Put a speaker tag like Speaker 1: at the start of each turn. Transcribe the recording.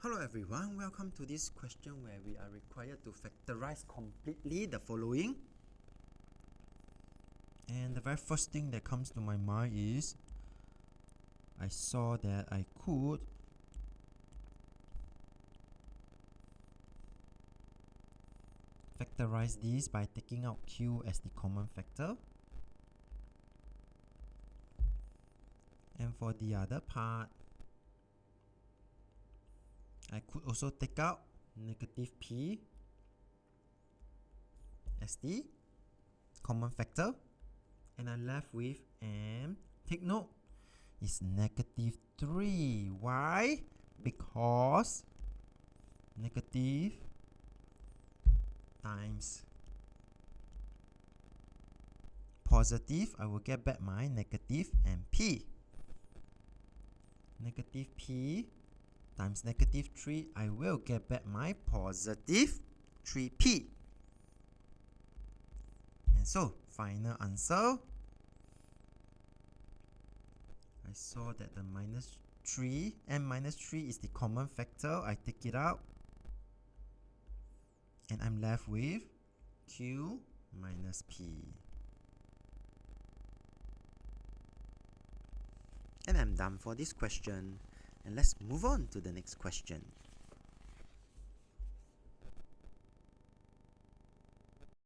Speaker 1: Hello everyone, welcome to this question where we are required to factorize completely the following. And the very first thing that comes to my mind is I saw that I could factorize this by taking out q as the common factor. And for the other part, I could also take out negative p as the common factor, and I'm left with, and take note, is negative 3. Why? Because negative times positive, I will get back my negative and p. Negative p times negative 3, I will get back my positive 3p. And so, final answer, I saw that the minus 3 and minus 3 is the common factor. I take it out, and I'm left with q minus p. And I'm done for this question. And let's move on to the next question.